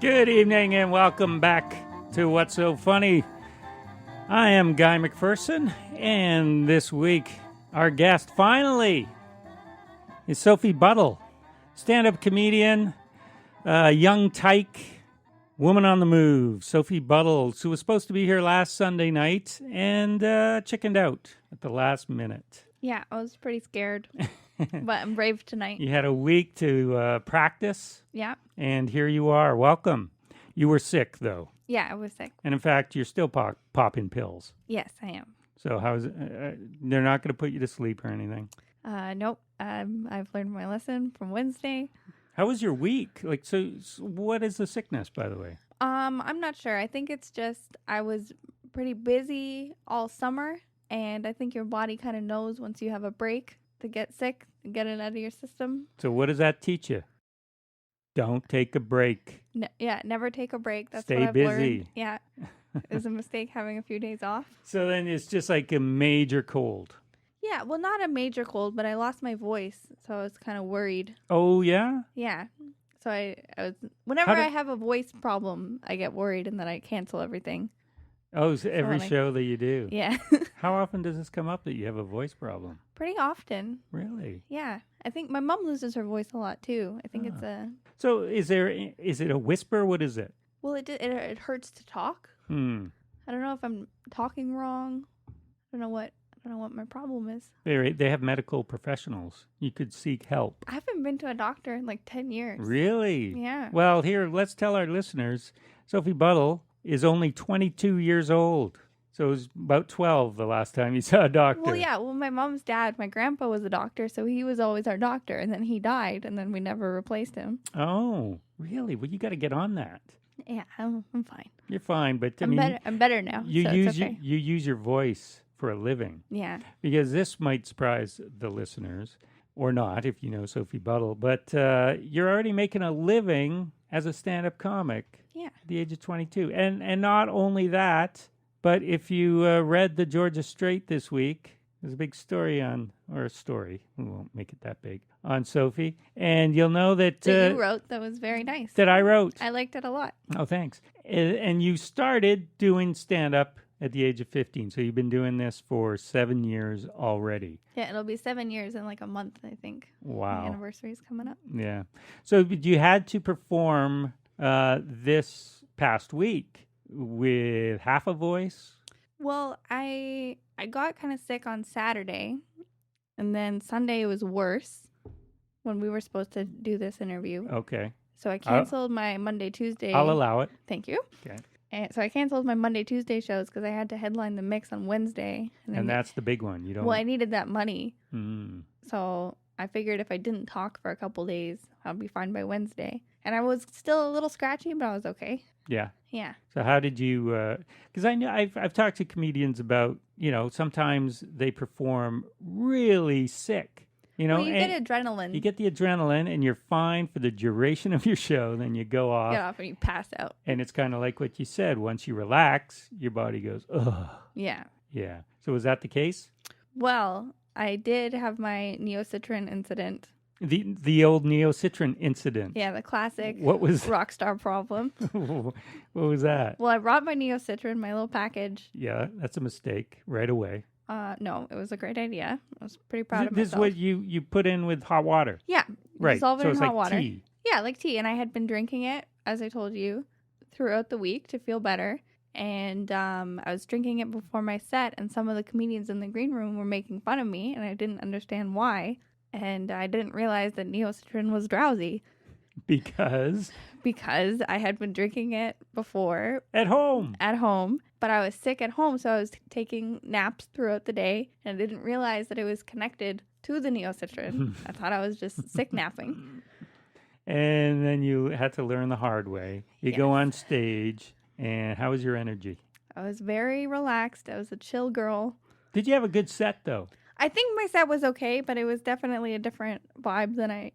Good evening and welcome back to What's So Funny. I am Guy McPherson, and this week our guest finally is Sophie Buddle, stand-up comedian, young tyke, woman on the move. Sophie Buddle, who was supposed to be here last Sunday night and chickened out at the last minute. Yeah, I was pretty scared, but I'm brave tonight. You had a week to practice. Yeah. And here you are. Welcome. You were sick, though. Yeah, I was sick. And in fact, you're still popping pills. Yes, I am. So how is it? They're not going to put you to sleep or anything? Nope. I've learned my lesson from Wednesday. How was your week? So what is the sickness, by the way? I'm not sure. I think it's just I was pretty busy all summer, and I think your body kind of knows once you have a break to get sick and get it out of your system. So what does that teach you? Don't take a break. Never take a break. That's Stay what I've busy. learned. Yeah. It was a mistake having a few days off. So then it's just like a major cold. Yeah, well, not a major cold, but I lost my voice, so I was kind of worried. Oh, yeah? Yeah. So I was, whenever I have a voice problem, I get worried and then I cancel everything. Oh, so every show that you do. Yeah. How often does this come up that you have a voice problem? Pretty often. Really? Yeah. I think my mom loses her voice a lot too. I think it's a... So is it a whisper? What is it? Well, it hurts to talk. I don't know if I'm talking wrong. I don't know what my problem is. They have medical professionals. You could seek help. I haven't been to a doctor in like 10 years. Really? Yeah. Well, here, let's tell our listeners, Sophie Buddle is only 22 years old. So it was about 12 the last time you saw a doctor. Well, yeah. Well, my mom's dad, my grandpa was a doctor, so he was always our doctor. And then he died, and then we never replaced him. Oh, really? Well, you got to get on that. Yeah, I'm fine. You're fine, but I'm better now. You okay. you use your voice for a living. Yeah. Because this might surprise the listeners, or not if you know Sophie Buddle, but you're already making a living as a stand-up comic Yeah. at the age of 22. And not only that, but if you read the Georgia Straight this week, there's a big story we won't make it that big, on Sophie, and you'll know that... That you wrote, that was very nice. That I wrote. I liked it a lot. Oh, thanks. And you started doing stand-up at the age of 15, so you've been doing this for 7 years already. Yeah, it'll be 7 years in like a month, I think. Wow. The anniversary's coming up. Yeah. So you had to perform this past week with half a voice? Well, I got kind of sick on Saturday, and then Sunday was worse when we were supposed to do this interview. Okay. So I canceled my Monday, Tuesday. I'll allow it. Thank you. Okay. And so I canceled my Monday, Tuesday shows because I had to headline the Mix on Wednesday. And that's the big one. You don't. Well, I needed that money. Mm. So I figured if I didn't talk for a couple days, I'll be fine by Wednesday. And I was still a little scratchy, but I was okay. Yeah. Yeah. So how did you? Because I know I've talked to comedians about sometimes they perform really sick. Well, you get adrenaline. You get the adrenaline, and you're fine for the duration of your show. Then you go off. Get off and you pass out. And it's kind of like what you said. Once you relax, your body goes, ugh. Yeah. Yeah. So was that the case? Well, I did have my neocitrin incident. The old neocitrin incident. Yeah, the classic. What was rock star problem? What was that? Well, I brought my neocitrin, my little package. Yeah, that's a mistake right away. No, it was a great idea. I was pretty proud of myself. This is what you put in with hot water. Yeah, right. Dissolve it so in it's hot like water. Tea. Yeah, like tea. And I had been drinking it, as I told you, throughout the week to feel better. And I was drinking it before my set, and some of the comedians in the green room were making fun of me, and I didn't understand why. And I didn't realize that neocitrin was drowsy. Because I had been drinking it before. At home. But I was sick at home, so I was taking naps throughout the day, and I didn't realize that it was connected to the neocitrin. I thought I was just sick napping. And then you had to learn the hard way. You go on stage, and how was your energy? I was very relaxed. I was a chill girl. Did you have a good set, though? I think my set was okay, but it was definitely a different vibe than I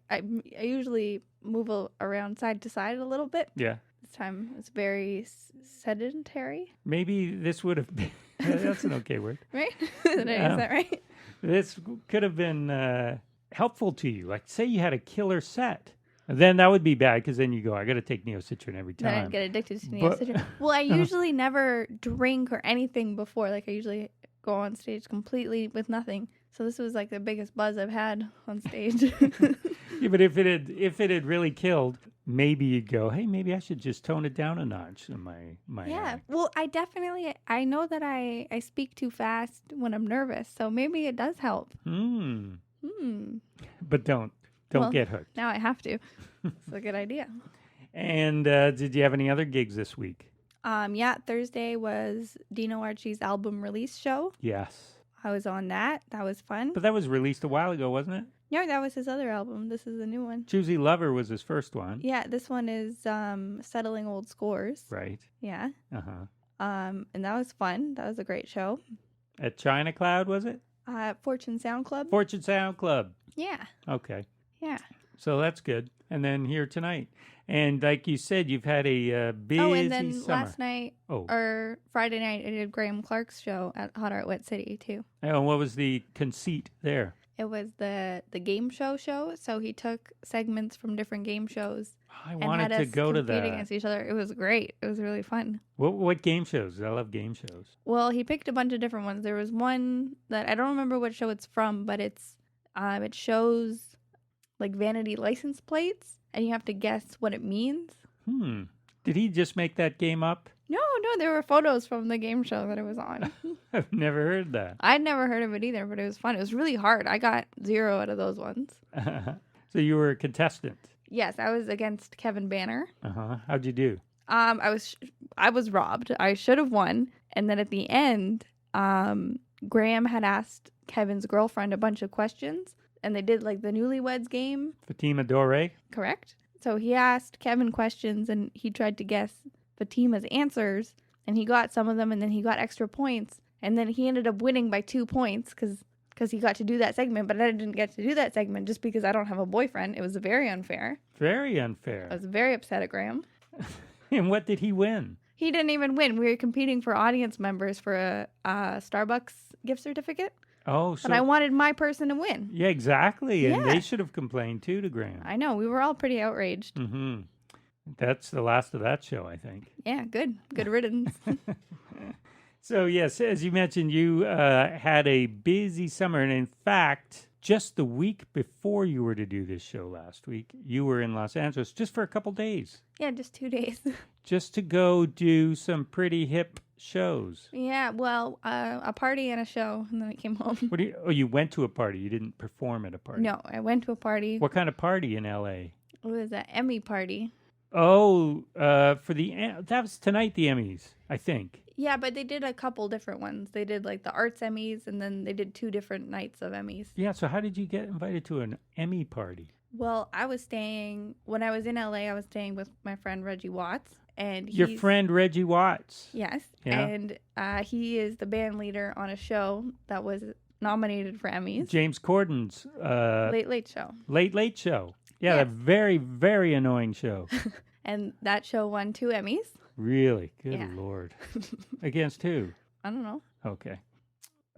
usually move around side to side a little bit. Yeah. This time it's very sedentary. Maybe this would have been... That's an okay word. Right? Is that right? This could have been helpful to you. Like, say you had a killer set. Then that would be bad because then you go, I got to take Neocitrin every Then time. I'd get addicted to But- Neocitrin. Well, I usually never drink or anything before. Like, I usually go on stage completely with nothing. So this was like the biggest buzz I've had on stage. Yeah, but if it had really killed, maybe you'd go, hey, maybe I should just tone it down a notch in my Yeah. act. Well, I know that I speak too fast when I'm nervous. So maybe it does help. But don't Well, get hooked. Now I have to. It's a good idea. And did you have any other gigs this week? Yeah, Thursday was Dino Archie's album release show. Yes. I was on that. That was fun. But that was released a while ago, wasn't it? No, that was his other album. This is the new one. Choosy Lover was his first one. Yeah, this one is Settling Old Scores. Right. Yeah. Uh-huh. And that was fun. That was a great show. At China Cloud, was it? Fortune Sound Club. Fortune Sound Club. Yeah. Okay. Yeah. So that's good. And then here tonight. And like you said, you've had a busy Oh, and then summer. last night Oh. or Friday night, I did Graham Clark's show at Hot Art Wet City too. And what was the conceit there? It was the game show. So he took segments from different game shows I and wanted had to us go to compete that. against each other. It was great. It was really fun. What game shows? I love game shows. Well, he picked a bunch of different ones. There was one that I don't remember what show it's from, but it shows like vanity license plates, and you have to guess what it means. Did he just make that game up? No, there were photos from the game show that it was on. I've never heard that. I'd never heard of it either, but it was fun. It was really hard. I got 0 out of those ones. So you were a contestant. Yes, I was against Kevin Banner. How'd you do? I was robbed. I should have won. And then at the end, Graham had asked Kevin's girlfriend a bunch of questions, and they did like the newlyweds game. Fatima Dore? Correct. So he asked Kevin questions, and he tried to guess Fatima's answers, and he got some of them, and then he got extra points, and then he ended up winning by 2 points because he got to do that segment, but I didn't get to do that segment just because I don't have a boyfriend. It was very unfair. Very unfair. I was very upset at Graham. And what did he win? He didn't even win. We were competing for audience members for a Starbucks gift certificate. Oh, so But I wanted my person to win. yeah, exactly. And Yeah. they should have complained too to Graham. I know. We were all pretty outraged. That's the last of that show, I think. Yeah, good. Good riddance. So yes, as you mentioned, you had a busy summer, and in fact, just the week before you were to do this show last week, you were in Los Angeles just for a couple days, Yeah, just 2 days. just to go do some pretty hip shows. Yeah, well, a party and a show, and then I came home. What do you? Oh, you went to a party. You didn't perform at a party. No, I went to a party. What kind of party in L.A.? It was an Emmy party. Oh, for that was tonight. The Emmys, I think. Yeah, but they did a couple different ones. They did like the arts Emmys, and then they did 2 different nights of Emmys. Yeah. So how did you get invited to an Emmy party? Well, when I was in LA, I was staying with my friend Reggie Watts. And Your friend Reggie Watts. Yes. Yeah. And he is the band leader on a show that was nominated for Emmys. James Corden's Late Late Show. Late Late Show. Yeah, Yeah. a very, very annoying show. And that show won 2 Emmys. Really? Good Yeah. Lord. Against who? I don't know. Okay.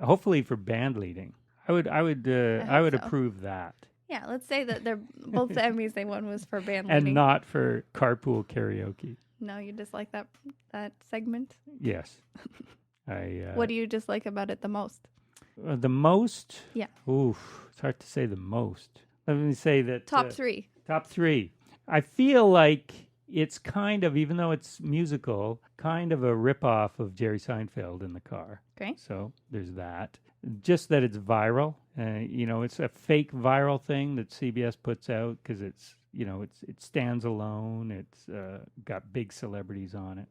Hopefully for band leading. I would so. approve that. Yeah, let's say that they're both the Emmys they won was for band And leading. not for carpool karaoke. No, you dislike that segment? Yes. I What do you dislike about it the most? the most? Yeah. Oof, it's hard to say the most. Let me say that Top 3. Top 3. I feel like it's kind of, even though it's musical, kind of a ripoff of Jerry Seinfeld in the car. Okay. So there's that. Just that it's viral. It's a fake viral thing that CBS puts out because it stands alone. It's got big celebrities on it.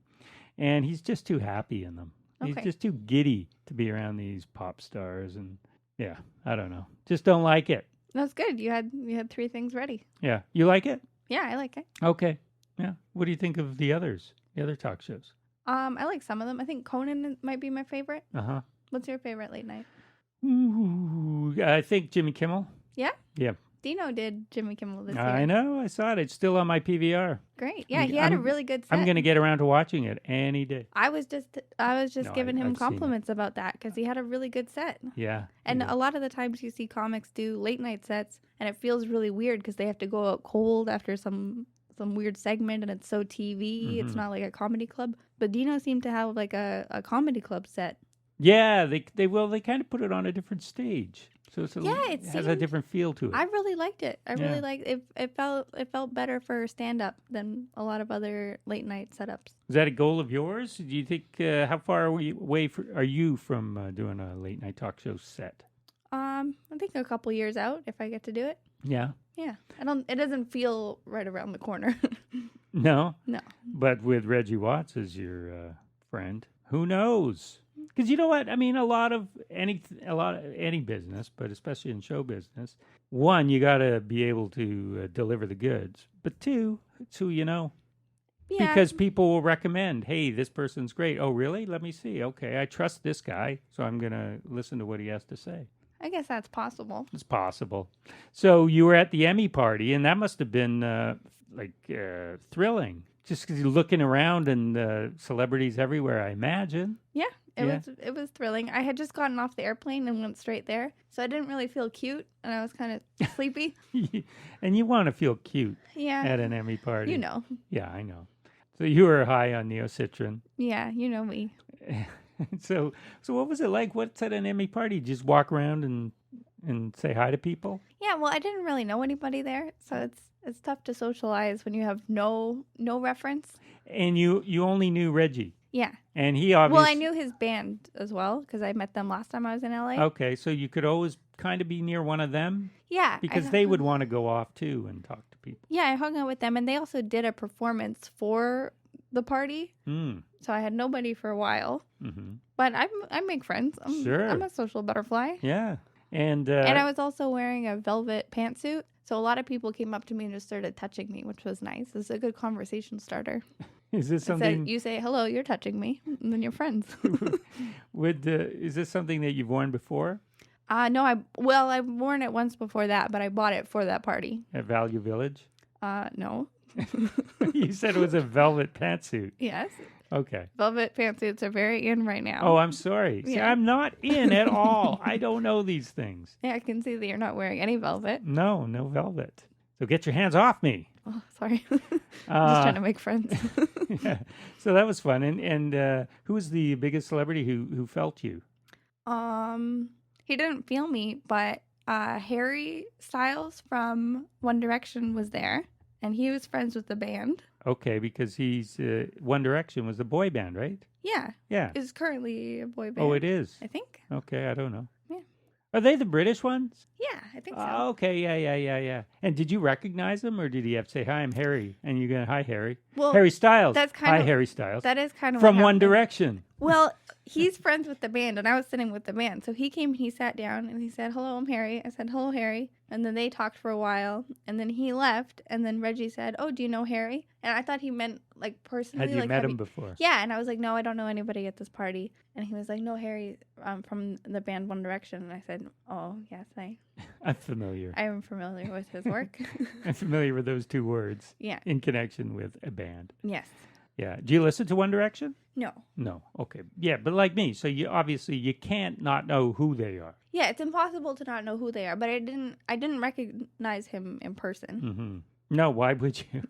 And he's just too happy in them. He's Okay. just too giddy to be around these pop stars. And yeah, I don't know. Just don't like it. That's good. You had 3 things ready. Yeah. You like it? Yeah, I like it. Okay. Yeah. What do you think of the others? The other talk shows? I like some of them. I think Conan might be my favorite. Uh-huh. What's your favorite late night? Ooh, I think Jimmy Kimmel. Yeah? Yeah. Dino did Jimmy Kimmel this year. I know. I saw it. It's still on my PVR. Great. Yeah, he had a really good set. I'm going to get around to watching it any day. I was just giving him compliments about that because he had a really good set. Yeah. And a lot of the times you see comics do late night sets, and it feels really weird because they have to go out cold after some weird segment, and it's so TV. It's not like a comedy club. But Dino seemed to have like a comedy club set. Yeah, they kind of put it on a different stage. So it has a different feel to it. I really liked it. I really liked it. It felt better for stand-up than a lot of other late-night setups. Is that a goal of yours? Do you think, how far away are you from doing a late-night talk show set? I think a couple years out, if I get to do it. Yeah? Yeah. It doesn't feel right around the corner. No? No. But with Reggie Watts as your friend, who knows? Because you know what? I mean, a lot of any business, but especially in show business, one, you got to be able to deliver the goods. But two, it's who you know. Yeah. Because people will recommend, hey, this person's great. Oh, really? Let me see. Okay, I trust this guy, so I'm going to listen to what he has to say. I guess that's possible. It's possible. So you were at the Emmy party, and that must have been thrilling. Just because you're looking around and celebrities everywhere, I imagine. Yeah. It was thrilling. I had just gotten off the airplane and went straight there, so I didn't really feel cute, and I was kind of sleepy. And you want to feel cute at an Emmy party. You know. Yeah, I know. So you were high on Neocitrin. Yeah, you know me. So what was it like? What's at an Emmy party? Just walk around and say hi to people? Yeah, well, I didn't really know anybody there, so it's tough to socialize when you have no reference. And you only knew Reggie. Yeah. And he obviously... Well, I knew his band as well because I met them last time I was in LA. Okay, so you could always kind of be near one of them? Yeah. Because they would want to go off too and talk to people. Yeah, I hung out with them, and they also did a performance for the party. So I had nobody for a while. Mm-hmm. But I make friends. I'm a social butterfly. Yeah. And I was also wearing a velvet pantsuit. So a lot of people came up to me and just started touching me, which was nice. It's a good conversation starter. Is this something... you say, hello, you're touching me, and then you're friends. Is this something that you've worn before? No, I've worn it once before that, but I bought it for that party. At Value Village? No. You said it was a velvet pantsuit. Yes. Okay. Velvet pantsuits are very in right now. Oh, I'm sorry. See, I'm not in at all. I don't know these things. Yeah, I can see that you're not wearing any velvet. No velvet. So get your hands off me. Oh, sorry. Just trying to make friends. Yeah. So that was fun. And who was the biggest celebrity who felt you? He didn't feel me, but Harry Styles from One Direction was there, and he was friends with the band. Okay, because he's One Direction was a boy band, right? Yeah. Yeah. It's currently a boy band. Oh, it is? I think. Okay, I don't know. Yeah. Are they the British ones? Yeah, I think so. Okay, yeah. And did you recognize him, or did he have to say, hi, I'm Harry, and you go, hi, Harry? Well, Harry Styles. That's kind of, Harry Styles. That is kind of from One Direction. Well, he's friends with the band, and I was sitting with the band. So he came and he sat down, and he said, hello, I'm Harry. I said, hello, Harry. And then they talked for a while, and then he left, and then Reggie said, oh, do you know Harry? And I thought he meant, like, personally. Had you met him before? Yeah, and I was like, no, I don't know anybody at this party. And he was like, no, Harry, from the band One Direction. And I said, oh, yes, I'm familiar. I am familiar with his work. I'm familiar with those two words. Yeah. In connection with a band. Yes. Yeah. Do you listen to One Direction? No. Okay. Yeah, but like me, so you can't not know who they are. Yeah, it's impossible to not know who they are, but I didn't recognize him in person. Mm-hmm. No, why would you?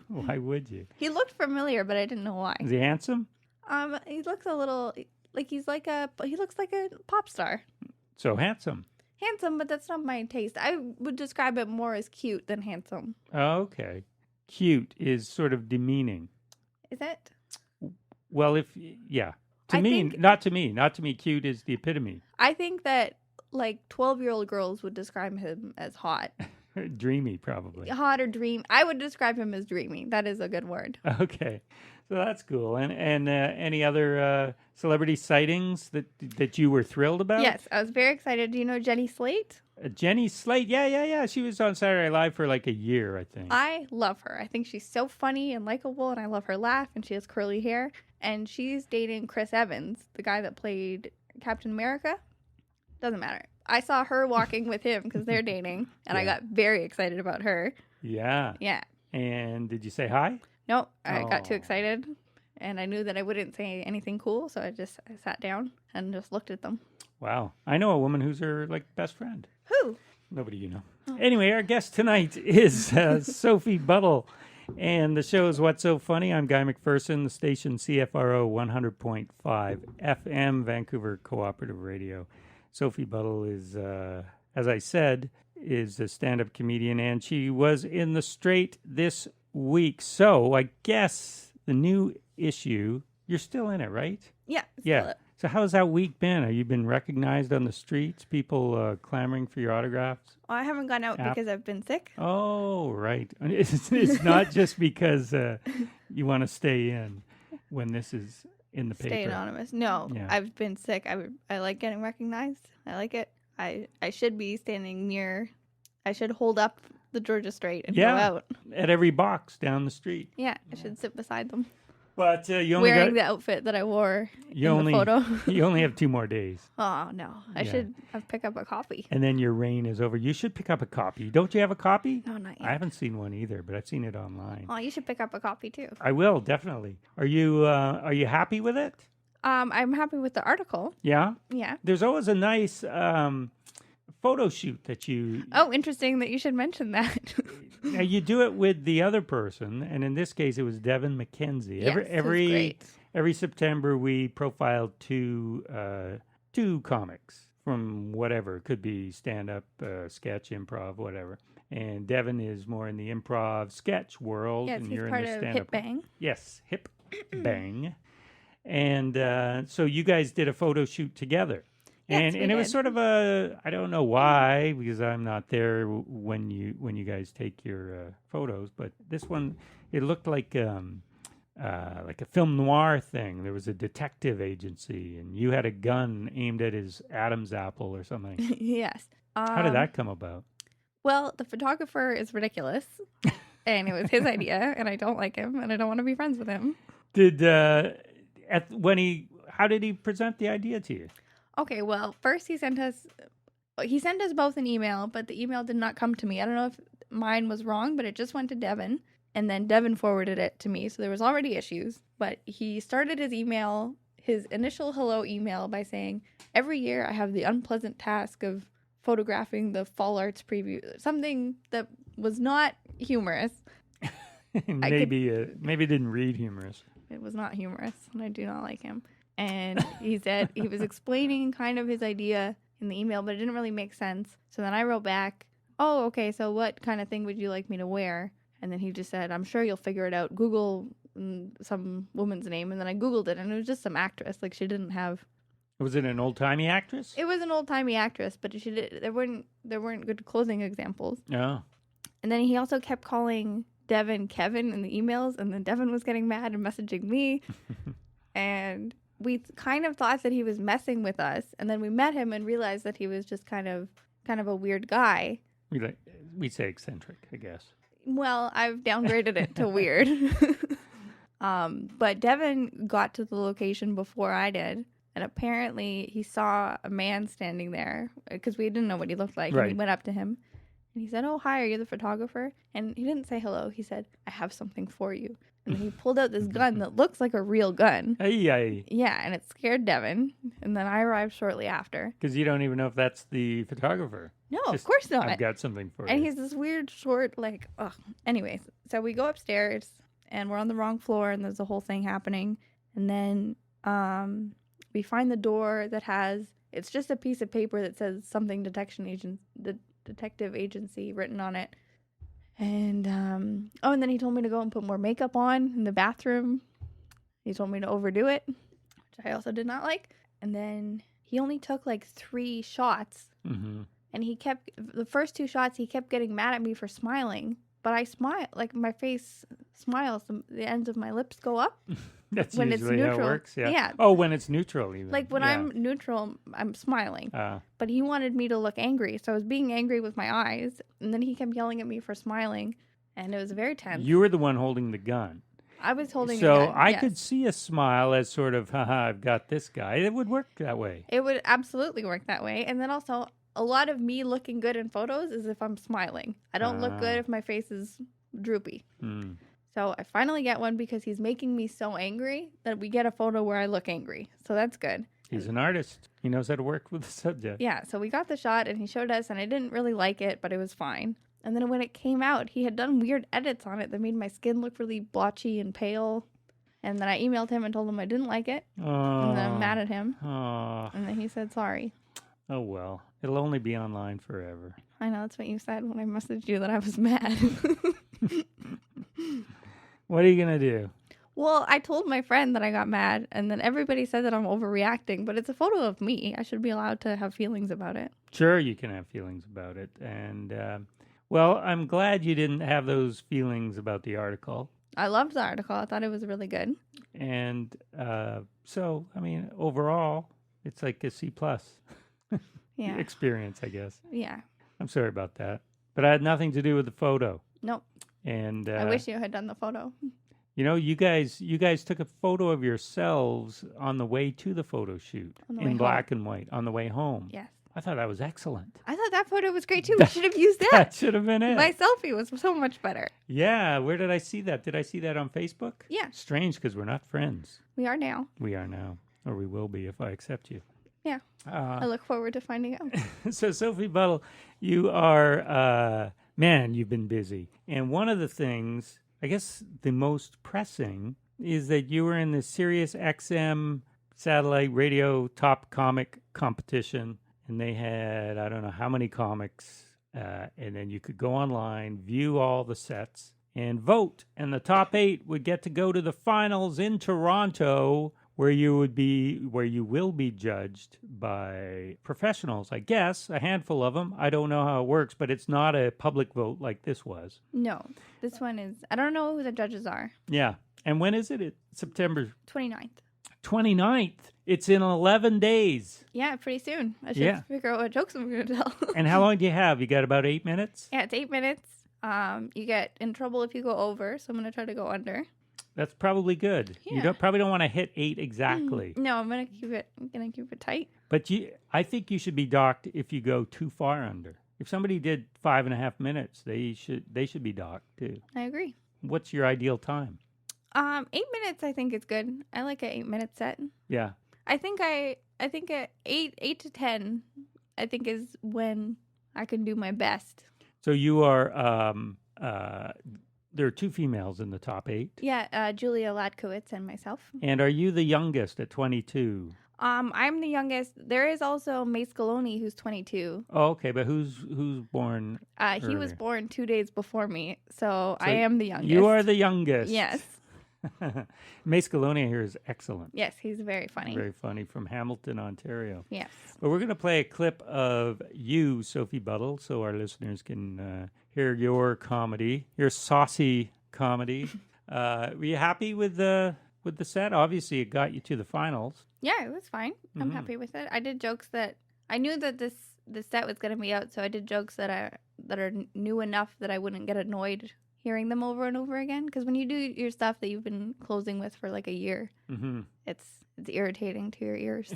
Why would you? He looked familiar, but I didn't know why. Is he handsome? He looks a little like he looks like a pop star. So handsome. Handsome, but that's not my taste. I would describe it more as cute than handsome. Okay. Cute is sort of demeaning. Is it? Well, not to me, cute is the epitome. I think that like 12-year-old girls would describe him as hot. Dreamy, probably. Hot or dream. I would describe him as dreamy. That is a good word. Okay. So that's cool. And any other celebrity sightings that you were thrilled about? Yes, I was very excited. Do you know Jenny Slate? Jenny Slate? Yeah. She was on Saturday Night Live for like a year, I think. I love her. I think she's so funny and likable, and I love her laugh, and she has curly hair. And she's dating Chris Evans, the guy that played Captain America. Doesn't matter. I saw her walking with him because they're dating, and I got very excited about her. Yeah. Yeah. And did you say hi? Nope, I got too excited, and I knew that I wouldn't say anything cool, so I sat down and just looked at them. Wow. I know a woman who's her best friend. Who? Nobody you know. Oh. Anyway, our guest tonight is Sophie Buddle, and the show is What's So Funny. I'm Guy McPherson, the station CFRO 100.5 FM, Vancouver Cooperative Radio. Sophie Buddle is, as I said, is a stand-up comedian, and she was in the Straight this week. So I guess the new issue, you're still in it, right? Yeah. Yeah. So how's that week been? Have you been recognized on the streets? People clamoring for your autographs? Well, I haven't gone out because I've been sick. Oh, right. It's not just because you want to stay in when this is in the paper. Stay anonymous. No, yeah. I've been sick. I like getting recognized. I like it. I should be standing near. I should hold up the Georgia Straight and go out. At every box down the street. Yeah, I should sit beside them. But you only wearing the outfit that I wore in the photo. You only have 2 more days. Oh, no. I should pick up a copy. And then your reign is over. You should pick up a copy. Don't you have a copy? No, not yet. I haven't seen one either, but I've seen it online. Oh, you should pick up a copy too. I will, definitely. Are you happy with it? I'm happy with the article. Yeah? Yeah. There's always a nice photo shoot that you... Oh, interesting that you should mention that. Now, you do it with the other person, and in this case, it was Devin McKenzie. Yes, every September, we profiled two comics from whatever. It could be stand-up, sketch, improv, whatever. And Devin is more in the improv sketch world. Yes, and he's you're part in the of stand-up. Hip Bang. Yes, Hip Bang. And so you guys did a photo shoot together. Yes, and it was sort of I don't know why, because I'm not there when you guys take your photos, but this one, it looked like a film noir thing. There was a detective agency, and you had a gun aimed at his Adam's apple or something. Yes. How did that come about? Well, the photographer is ridiculous, and it was his idea, and I don't like him, and I don't want to be friends with him. How did he present the idea to you? Okay, well, first he sent us both an email, but the email did not come to me. I don't know if mine was wrong, but it just went to Devin, and then Devin forwarded it to me. So there was already issues, but he started his initial hello email by saying, "Every year I have the unpleasant task of photographing the fall arts preview," something that was not humorous. Maybe didn't read humorous. It was not humorous, and I do not like him. And he said he was explaining kind of his idea in the email, but it didn't really make sense. So then I wrote back, "Oh, okay, so what kind of thing would you like me to wear?" And then he just said, "I'm sure you'll figure it out. Google some woman's name." And then I Googled it, and it was just some actress. Like, she didn't have... Was it an old-timey actress? It was an old-timey actress, but there weren't good clothing examples. Oh. And then he also kept calling Devin Kevin in the emails, and then Devin was getting mad and messaging me. And... we kind of thought that he was messing with us, and then we met him and realized that he was just kind of a weird guy. We say eccentric, I guess. Well, I've downgraded it to weird. But Devin got to the location before I did, and apparently he saw a man standing there because we didn't know what he looked like. Right. And we went up to him, and he said, "Oh, hi, are you the photographer?" And he didn't say hello. He said, "I have something for you." And he pulled out this gun that looks like a real gun. Hey. Yeah, and it scared Devin. And then I arrived shortly after. Because you don't even know if that's the photographer. No, of course not. I've got something for you. And he's this weird, short, ugh. Anyways, so we go upstairs, and we're on the wrong floor, and there's a whole thing happening. And then we find the door that it's just a piece of paper that says something detective agency written on it. And, and then he told me to go and put more makeup on in the bathroom. He told me to overdo it, which I also did not like. And then he only took 3 shots. Mm-hmm. And the first 2 shots, he kept getting mad at me for smiling. But I smile, my face smiles, the ends of my lips go up. That's when usually it's neutral. How it works, yeah. Yeah. Oh, when it's neutral even. When I'm neutral, I'm smiling. But he wanted me to look angry, so I was being angry with my eyes. And then he kept yelling at me for smiling, and it was very tense. You were the one holding the gun. I was holding a gun. gun, So I could see a smile as sort of, haha, I've got this guy. It would work that way. It would absolutely work that way. And then also, a lot of me looking good in photos is if I'm smiling. I don't look good if my face is droopy. So I finally get one because he's making me so angry that we get a photo where I look angry. So that's good. He's an artist. He knows how to work with the subject. Yeah, so we got the shot and he showed us and I didn't really like it, but it was fine. And then when it came out, he had done weird edits on it that made my skin look really blotchy and pale. And then I emailed him and told him I didn't like it. And then I'm mad at him. And then he said sorry. Oh, well. It'll only be online forever. I know, that's what you said when I messaged you that I was mad. What are you going to do? Well, I told my friend that I got mad, and then everybody said that I'm overreacting, but it's a photo of me. I should be allowed to have feelings about it. Sure, you can have feelings about it. And, well, I'm glad you didn't have those feelings about the article. I loved the article. I thought it was really good. And so, I mean, overall, it's like a C+ Yeah. experience, I guess. Yeah. I'm sorry about that. But I had nothing to do with the photo. Nope. And I wish you had done the photo. You know, you guys took a photo of yourselves on the way to the photo shoot in black and white on the way home. Yes. I thought that was excellent. I thought that photo was great too. We should have used that. That should have been it. My selfie was so much better. Yeah. Where did I see that? Did I see that on Facebook? Yeah. Strange because we're not friends. We are now. We are now. Or we will be if I accept you. Yeah. I look forward to finding out. So, Sophie Buddle, you are, man, you've been busy. And one of the things, I guess the most pressing, is that you were in the Sirius XM satellite radio top comic competition. And they had, I don't know how many comics. And then you could go online, view all the sets, and vote. And the top 8 would get to go to the finals in Toronto, where you will be judged by professionals, I guess, a handful of them. I don't know how it works, but it's not a public vote like this was. No, this one is, I don't know who the judges are. Yeah. And when is it? It's September 29th. 29th. It's in 11 days. Yeah, pretty soon. I should figure out what jokes I'm going to tell. And how long do you have? You got about 8 minutes? Yeah, it's 8 minutes. You get in trouble if you go over, so I'm going to try to go under. That's probably good. Yeah. You probably don't want to hit 8 exactly. No, I'm gonna keep it tight. But I think you should be docked if you go too far under. If somebody did 5.5 minutes, they should be docked too. I agree. What's your ideal time? 8 minutes I think is good. I like an 8-minute set. Yeah. I think at 8 to 10 I think is when I can do my best. So you are there are 2 females in the top 8. Yeah, Julia Latkowitz and myself. And are you the youngest at 22? I'm the youngest. There is also May Scaloni, who's 22. Oh, okay, but who's born? He was born 2 days before me, so I am the youngest. You are the youngest. Yes. May Scaloni here is excellent. Yes, he's very funny. Very funny, from Hamilton, Ontario. Yes. But we're going to play a clip of you, Sophie Buddle, so our listeners can hear your comedy, your saucy comedy. Were you happy with the set? Obviously, it got you to the finals. Yeah, it was fine. I'm happy with it. I did jokes that I knew that the set was going to be out, so I did jokes that are new enough that I wouldn't get annoyed hearing them over and over again. Because when you do your stuff that you've been closing with for like a year, it's irritating to your ears.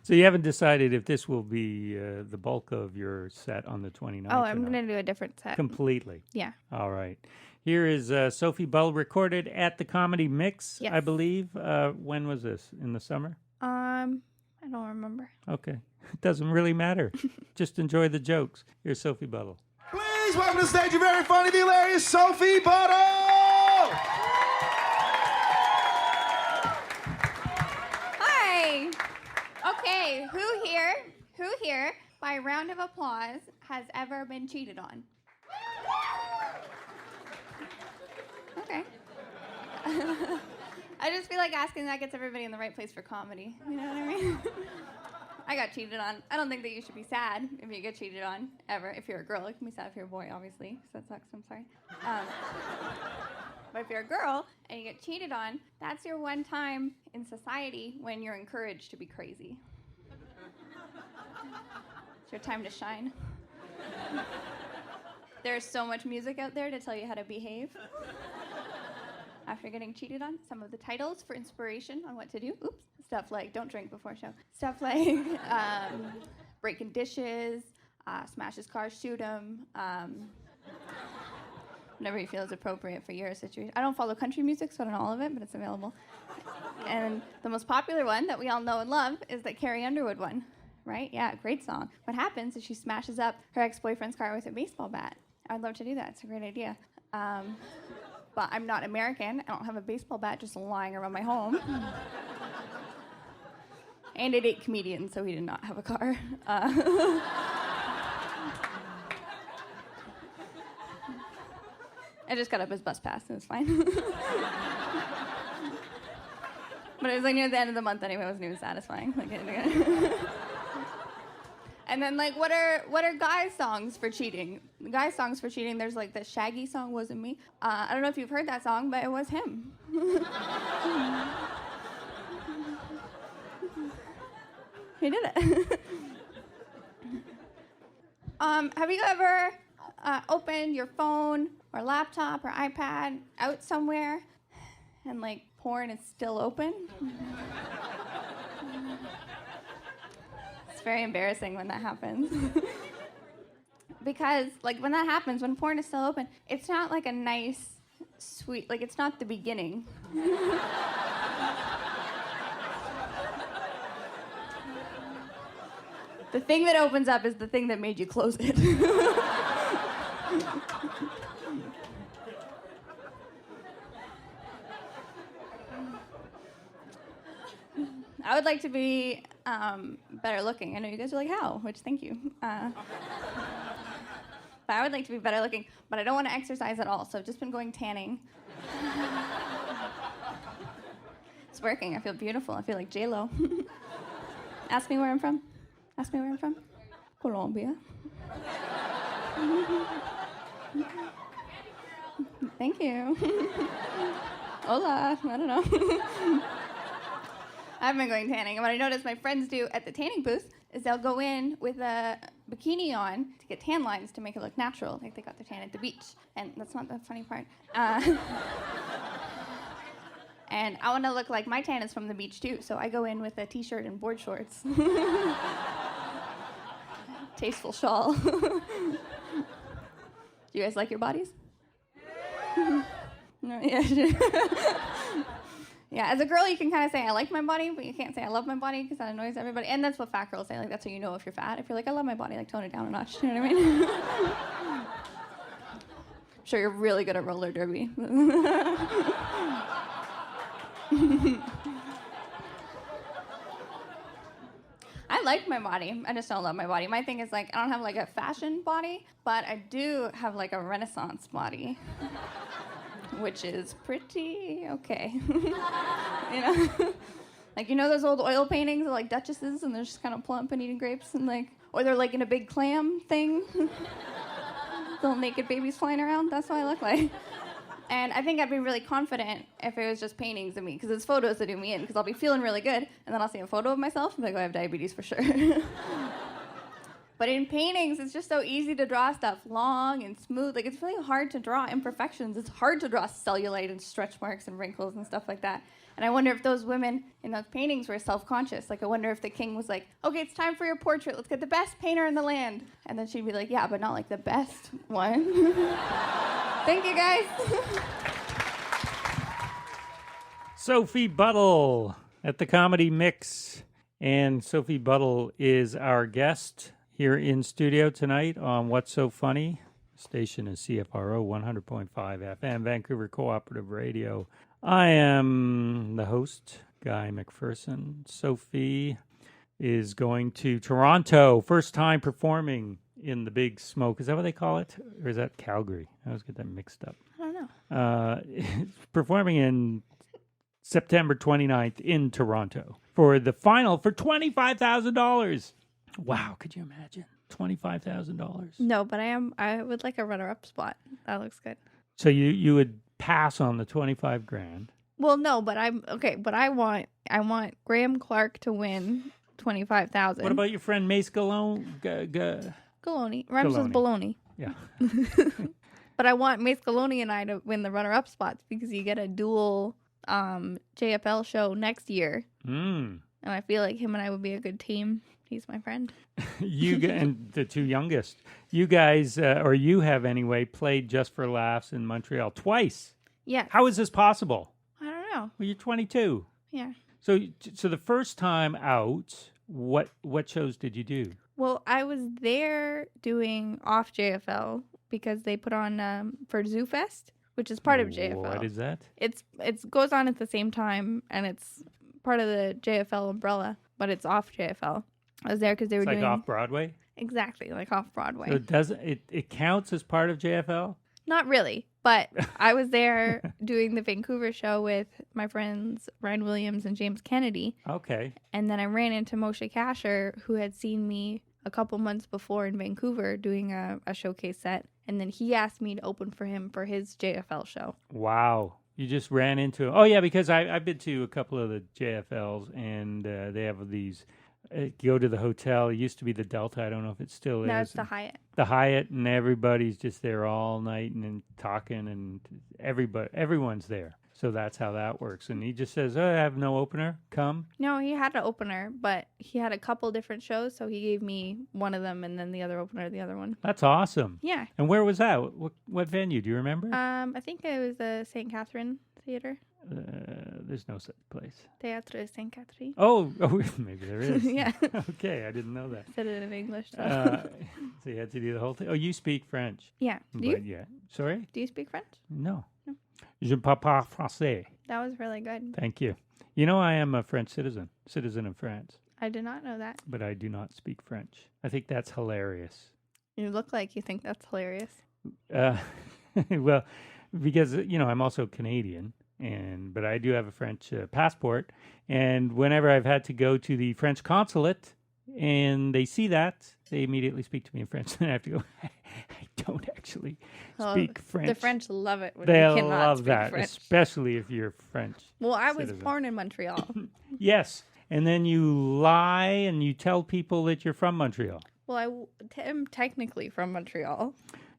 So you haven't decided if this will be the bulk of your set on the 29th? Oh, I'm going to do a different set. Completely? Yeah. All right. Here is Sophie Buddle, recorded at the Comedy Mix, yes. I believe. When was this? In the summer? I don't remember. Okay. It doesn't really matter. Just enjoy the jokes. Here's Sophie Buddle. Please welcome to the stage, a very funny, the hilarious Sophie Buddle! Hi! Okay, who here, by a round of applause, has ever been cheated on? Okay. I just feel like asking that gets everybody in the right place for comedy. You know what I mean? I got cheated on. I don't think that you should be sad if you get cheated on, ever. If you're a girl, you can be sad if you're a boy, obviously. So that sucks, I'm sorry. But if you're a girl and you get cheated on, that's your one time in society when you're encouraged to be crazy. It's your time to shine. There's so much music out there to tell you how to behave. After getting cheated on, some of the titles for inspiration on what to do. Oops. Stuff like don't drink before show. Stuff like breaking dishes, smash his car, shoot him. Whenever he feels appropriate for your situation. I don't follow country music, so I don't know all of it, but it's available. And the most popular one that we all know and love is the Carrie Underwood one, right? Yeah, great song. What happens is she smashes up her ex-boyfriend's car with a baseball bat. I'd love to do that. It's a great idea. But I'm not American. I don't have a baseball bat just lying around my home. And I date comedians, so he did not have a car. I just got up his bus pass, and it was fine. But it was like near the end of the month anyway. It wasn't even satisfying. And then like, what are guys' songs for cheating? Guys' songs for cheating. There's like the Shaggy song, "Wasn't Me." I don't know if you've heard that song, but it was him. He did it. Have you ever opened your phone or laptop or iPad out somewhere and like porn is still open? It's very embarrassing when that happens. Because like when that happens, when porn is still open, it's not like a nice, sweet, like it's not the beginning. The thing that opens up is the thing that made you close it. I would like to be better looking. I know you guys are like, how? Which, thank you. But I would like to be better looking, but I don't want to exercise at all, so I've just been going tanning. It's working. I feel beautiful. I feel like J-Lo. Ask me where I'm from. Ask me where I'm from. Colombia. Thank you. Hola. I don't know. I've been going tanning, and what I notice my friends do at the tanning booth is they'll go in with a bikini on to get tan lines to make it look natural, like they got their tan at the beach. And that's not the funny part. And I want to look like my tan is from the beach too, so I go in with a t-shirt and board shorts. Tasteful shawl. Do you guys like your bodies? No, yeah. Yeah, as a girl, you can kind of say, I like my body, but you can't say I love my body because that annoys everybody. And that's what fat girls say. Like, that's how you know if you're fat. If you're like, I love my body, like, tone it down a notch. You know what I mean? I'm sure you're really good at roller derby. I like my body. I just don't love my body. My thing is, like, I don't have, like, a fashion body, but I do have, like, a Renaissance body. Which is pretty okay. You know? Like, you know those old oil paintings of, like, duchesses, and they're just kind of plump and eating grapes, and, like, or they're, like, in a big clam thing? Little naked babies flying around? That's what I look like. And I think I'd be really confident if it was just paintings of me, because it's photos that do me in, because I'll be feeling really good, and then I'll see a photo of myself, and be like, oh, I have diabetes for sure. But in paintings, it's just so easy to draw stuff long and smooth. Like, it's really hard to draw imperfections. It's hard to draw cellulite and stretch marks and wrinkles and stuff like that. And I wonder if those women in those paintings were self-conscious. Like, I wonder if the king was like, okay, it's time for your portrait. Let's get the best painter in the land. And then she'd be like, yeah, but not like the best one. Thank you, guys. Sophie Buddle at the Comedy Mix. And Sophie Buddle is our guest here in studio tonight on What's So Funny. Station is CFRO 100.5 FM, Vancouver Cooperative Radio. I am the host, Guy McPherson. Sophie is going to Toronto, first time performing in the Big Smoke. Is that what they call it? Or is that Calgary? I always get that mixed up. I don't know. Performing in September 29th in Toronto for the final for $25,000. Wow, could you imagine? $25,000. No, but I would like a runner-up spot. That looks good. So you would pass on the $25,000. Well, no, but but I want Graham Clark to win $25,000. What about your friend Mace Galone? Galone? Rhymes with baloney. Yeah. But I want Mace Galone and I to win the runner-up spots because you get a dual JFL show next year. and I feel like him and I would be a good team. He's my friend. And the two youngest. You guys, or you have anyway, played Just for Laughs in Montreal twice. Yes. How is this possible? I don't know. Well, you're 22. Yeah. So the first time out, what shows did you do? Well, I was there doing off JFL because they put on for Zoo Fest, which is part of JFL. What is that? It's goes on at the same time, and it's part of the JFL umbrella, but it's off JFL. I was there because they were doing off Broadway. Exactly, like off Broadway. So it counts as part of JFL? Not really, but I was there doing the Vancouver show with my friends Ryan Williams and James Kennedy. Okay. And then I ran into Moshe Kasher, who had seen me a couple months before in Vancouver doing a showcase set. And then he asked me to open for him for his JFL show. Wow. You just ran into him. Oh, yeah, because I've been to a couple of the JFLs, and they have these... go to the hotel. It used to be the Delta. I don't know if it still is. No, it's the Hyatt. The Hyatt, and everybody's just there all night and talking, and everyone's there. So that's how that works. And he just says, "Oh, I have no opener. Come." No, he had an opener, but he had a couple different shows, so he gave me one of them, and then the other opener, the other one. That's awesome. Yeah. And where was that? What venue? Do you remember? I think it was the St. Catherine Theater. There's no such place. Teatro St. Catherine. Oh, maybe there is. Yeah. Okay, I didn't know that. Said it in English. So, so you had to do the whole thing. Oh, you speak French. yeah. Do you? Yeah. Sorry? Do you speak French? No. No. Je ne parle pas français. That was really good. Thank you. You know, I am a French citizen of France, I did not know that. but I do not speak French. I think that's hilarious. You look like you think that's hilarious. Well, because, I'm also Canadian, but I do have a French passport. And whenever I've had to go to the French consulate and they see that, they immediately speak to me in French. And I have to go, I don't actually speak French. The French love it when They you cannot love speak that, French. especially if you're French. Well, I was citizen. born in Montreal. Yes. And then you lie and you tell people that you're from Montreal. Well, I am technically from Montreal.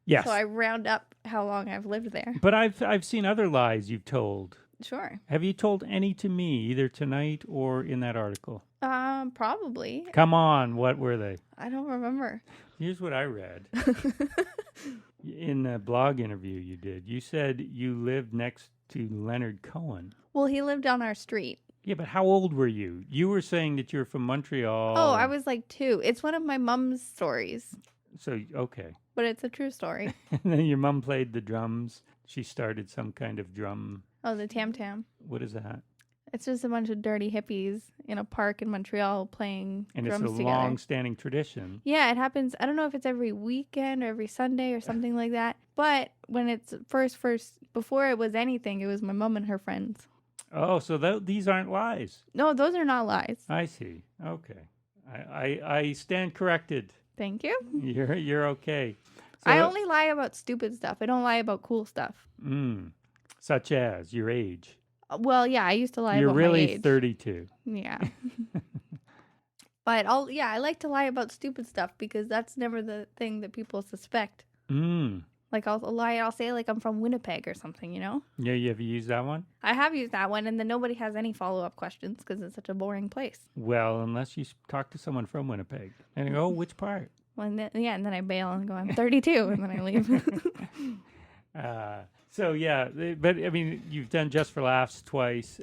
Yes. So I round up how long I've lived there. But I've seen other lies you've told. Sure. Have you told any to me, either tonight or in that article? Probably. Come on, what were they? I don't remember. Here's what I read. In a blog interview you did, you said you lived next to Leonard Cohen. Well, he lived on our street. Yeah, but how old were you? You were saying that you're from Montreal. Oh, I was like 2. It's one of my mom's stories, So, okay. but it's a true story. And then your mom played the drums. She started some kind of drum. Oh, the Tam Tam. What is that? It's just a bunch of dirty hippies in a park in Montreal playing And drums it's a together. long-standing tradition. Yeah, it happens. I don't know if it's every weekend or every Sunday or something like that. But when it's first, before it was anything, it was my mom and her friends. Oh, so these aren't lies. No, those are not lies. I see. Okay. I stand corrected. Thank you. You're okay. So, I only lie about stupid stuff. I don't lie about cool stuff. Such as your age. Well, yeah, I used to lie You're about my really age. 32. Yeah. But I like to lie about stupid stuff because that's never the thing that people suspect. Like I'll say like I'm from Winnipeg or something, you know? Yeah, you ever used that one? I have used that one, and then nobody has any follow-up questions because it's such a boring place. Well, unless you talk to someone from Winnipeg. And you go, which part? Well, and then I bail and go, I'm 32, and then I leave. So, yeah, but, I mean, you've done Just for Laughs twice,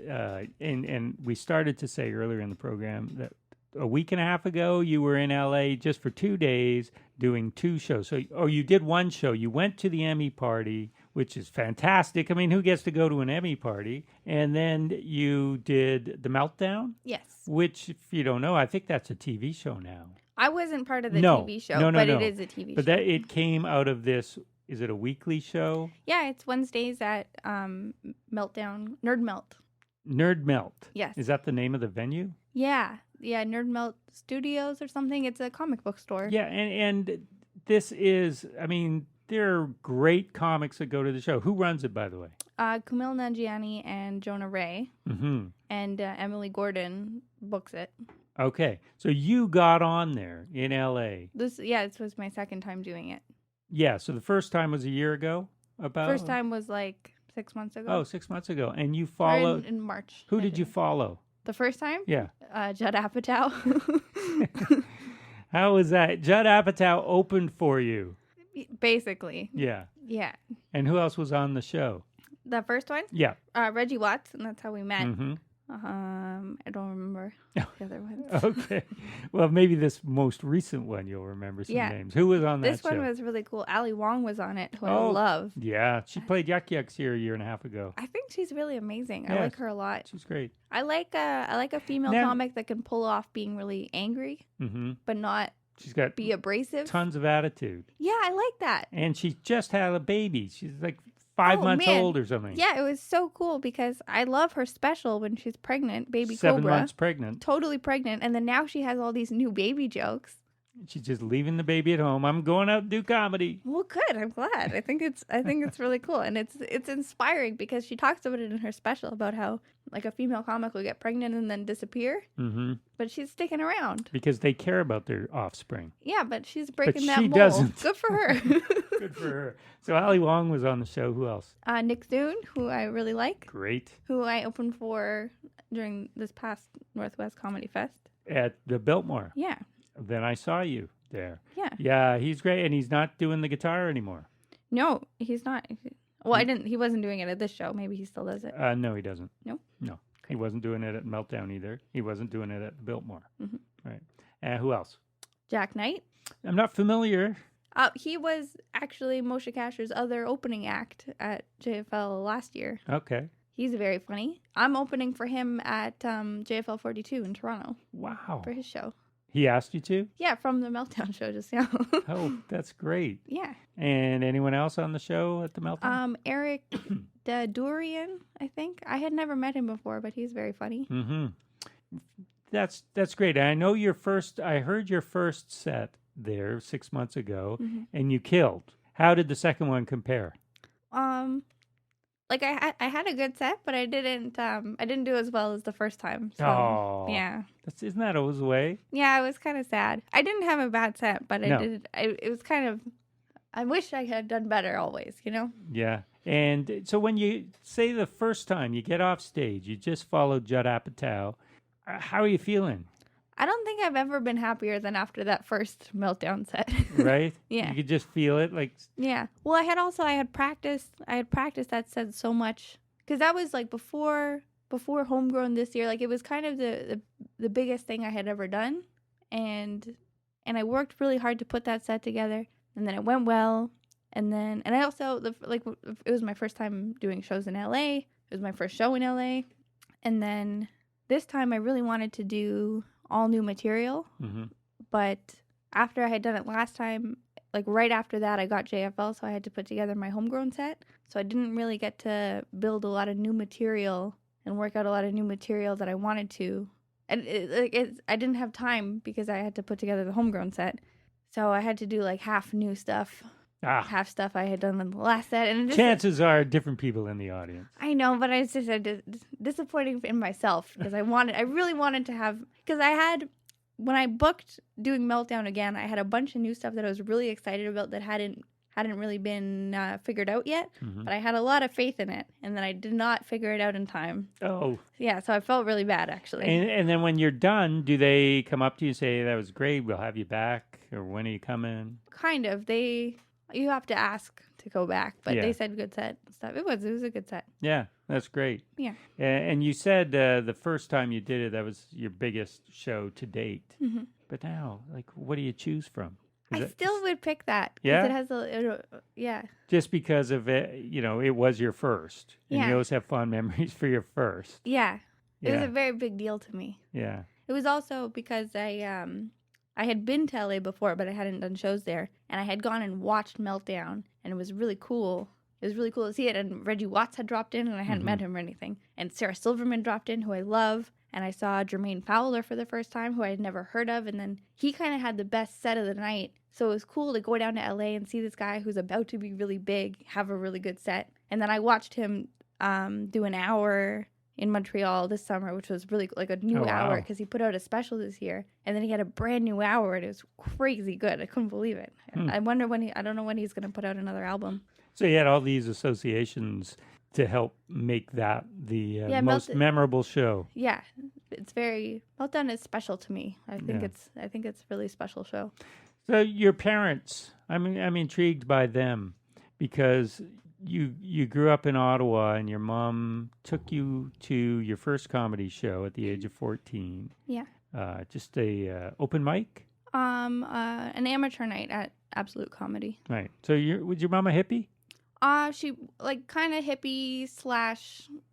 and we started to say earlier in the program that a week and a half ago, you were in L.A. just for 2 days doing 2 shows. So, you did one show. You went to the Emmy party, which is fantastic. I mean, who gets to go to an Emmy party? And then you did The Meltdown? Yes. Which, if you don't know, I think that's a TV show now. I wasn't part of the No. TV show, No, but no. it is a TV But show. it came out of this. Is it a weekly show? Yeah, it's Wednesdays at Meltdown, Nerd Melt. Nerd Melt. Yes. Is that the name of the venue? Yeah, Nerd Melt Studios or something. It's a comic book store. Yeah, and this is, I mean, there are great comics that go to the show. Who runs it, by the way? Kumail Nanjiani and Jonah Ray. Mm-hmm. And Emily Gordon books it. Okay, so you got on there in L.A. This was my second time doing it. Yeah, so the first time was a year ago? About First time was like 6 months ago. Oh, 6 months ago. And you Or followed... in March. Who I did you think. follow? The first time? Yeah. Judd Apatow. How was that? Judd Apatow opened for you. Basically. Yeah. Yeah. And who else was on the show? The first one? Yeah. Reggie Watts, and that's how we met. Mm-hmm. I don't remember the other ones. Okay. Well, maybe this most recent one you'll remember some names. Who was on that This show? one was really cool. Ali Wong was on it, who I Oh, love. Yeah. She played Yuck Yucks here a year and a half ago. I think she's really amazing. I Yes. like her a lot. She's great. I like a female Now- comic that can pull off being really angry, Mm-hmm. but not She's got be abrasive. tons of attitude. Yeah, I like that. And she just had a baby. She's like 5 months man. old or something. Yeah, it was so cool because I love her special when she's pregnant, baby 7 Cobra. months pregnant. Totally pregnant, and then now she has all these new baby jokes. She's just leaving the baby at home. I'm going out to do comedy. Well, good. I'm glad. I think it's really cool, and it's inspiring because she talks about it in her special about how like a female comic will get pregnant and then disappear, Mm-hmm. but she's sticking around. Because they care about their offspring. Yeah, but she's breaking that she mold. doesn't. Good for her. Good for her. So Ali Wong was on the show. Who else? Nick Thune, who I really like, Great. who I opened for during this past Northwest Comedy Fest. At the Biltmore. Yeah, Then I saw you there. yeah. Yeah, he's great. And he's not doing the guitar anymore. No, he's not. Well, He wasn't doing it at this show. Maybe he still does it. No, he doesn't. No? No. He wasn't doing it at Meltdown either. He wasn't doing it at the Biltmore. Mhm. Right. Who else? Jack Knight. I'm not familiar. He was actually Moshe Kasher's other opening act at JFL last year. Okay. He's very funny. I'm opening for him at JFL 42 in Toronto Wow. for his show. He asked you to? Yeah, from the Meltdown show just now. Oh, that's great. Yeah. And anyone else on the show at the Meltdown? Eric Durian, I think. I had never met him before, but he's very funny. Mm-hmm. That's great. I know I heard your first set there 6 months ago, and you killed. How did the second one compare? Like I had a good set, but I didn't do as well as the first time. So, Oh. yeah. Isn't that always the way? Yeah, it was kind of sad. I didn't have a bad set, but No. it was kind of, I wish I had done better always, you know? Yeah. And so when you say the first time you get off stage, you just followed Judd Apatow, how are you feeling? I don't think I've ever been happier than after that first Meltdown set. Right? Yeah. You could just feel it like, Yeah. Well, I had practiced that set so much because that was like before Homegrown this year. Like it was kind of the biggest thing I had ever done, and I worked really hard to put that set together, and then it went well, and I also it was my first time doing shows in LA. It was my first show in LA, and then this time I really wanted to do all new material, but after I had done it last time, like right after that, I got JFL, so I had to put together my Homegrown set. So I didn't really get to build a lot of new material and work out a lot of new material that I wanted to. And I didn't have time because I had to put together the Homegrown set. So I had to do like half new stuff, half stuff I had done in the last set. And chances are different people in the audience. I know, but it's just disappointing in myself because I really wanted to have, because when I booked doing Meltdown again, I had a bunch of new stuff that I was really excited about that hadn't really been figured out yet, but I had a lot of faith in it, and then I did not figure it out in time. Oh. Yeah, so I felt really bad, actually. And then when you're done, do they come up to you and say, that was great, we'll have you back, or when are you coming? Kind of. You have to ask to go back, but Yeah. they said good set and stuff. It was a good set. Yeah, that's great. Yeah. And you said the first time you did it, that was your biggest show to date. Mm-hmm. But now, like, what do you choose from? I still would pick that. 'Cause Yeah? It has yeah. Just because of it, it was your first. And Yeah. you always have fond memories for your first. Yeah. It was Yeah. a very big deal to me. Yeah. It was also because I had been to LA before, but I hadn't done shows there, and I had gone and watched Meltdown, and it was really cool. It was really cool to see it, and Reggie Watts had dropped in, and I hadn't met him or anything, and Sarah Silverman dropped in, who I love, and I saw Jermaine Fowler for the first time, who I had never heard of, and then he kind of had the best set of the night, so it was cool to go down to LA and see this guy who's about to be really big have a really good set, and then I watched him do an hour in Montreal this summer, which was really like a new hour because he put out a special this year, and then he had a brand new hour, and it was crazy good. I couldn't believe it. I wonder I don't know when he's going to put out another album. So you had all these associations to help make that the most memorable show. Yeah, it's very well done. It's special to me. I think Yeah. it's a really special show. So your parents, I'm intrigued by them because you grew up in Ottawa and your mom took you to your first comedy show at the age of 14. Yeah. Just a open mic, An amateur night at Absolute Comedy. right? So was your mom a hippie? She like kind of hippie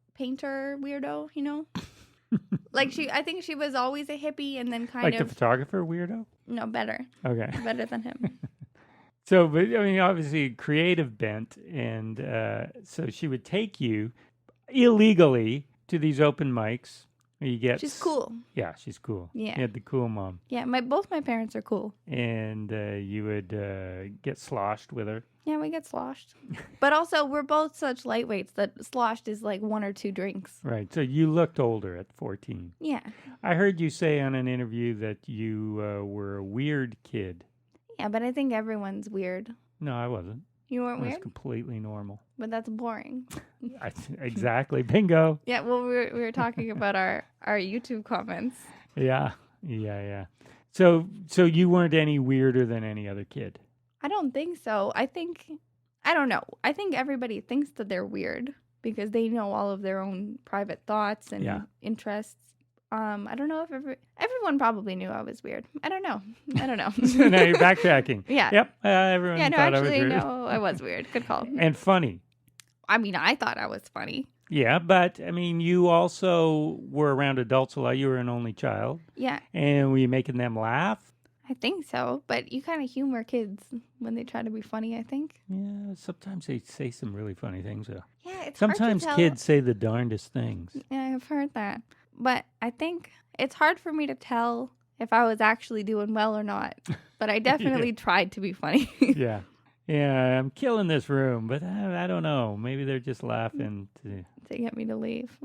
/ painter weirdo, you know? Like I think she was always a hippie and then kind Like of the photographer weirdo? no, better Okay. than him. So, but I mean, obviously, creative bent, and so she would take you illegally to these open mics. Where you get She's cool. Yeah, she's cool. Yeah. You had the cool mom, Yeah, both my parents are cool. and you would get sloshed with her. Yeah, we get sloshed. But also, we're both such lightweights that sloshed is like 1 or 2 drinks. Right. So you looked older at 14. Yeah. I heard you say on an interview that you were a weird kid. Yeah, but I think everyone's weird. No, I wasn't. You weren't I was weird? completely normal. But that's boring. Exactly. Bingo. Yeah, well, we were talking about our YouTube comments. Yeah. So you weren't any weirder than any other kid. I don't think so. I don't know. I think everybody thinks that they're weird because they know all of their own private thoughts and Yeah. interests. I don't know if everyone probably knew I was weird. I don't know. So now you're backtracking. Yeah. Yep. Everyone Yeah, no, thought I was actually, weird. no, I was weird. Good call. And funny. I mean, I thought I was funny. Yeah, but I mean, you also were around adults a lot. You were an only child. Yeah, And were you making them laugh? I think so. But you kind of humor kids when they try to be funny, I think. Yeah, sometimes they say some really funny things, though. Yeah, it's Sometimes hard to tell. kids say the darndest things. Yeah, I've heard that. But I think it's hard for me to tell if I was actually doing well or not. But I definitely tried to be funny. Yeah. Yeah, I'm killing this room, but I don't know. Maybe they're just laughing. To get me to leave.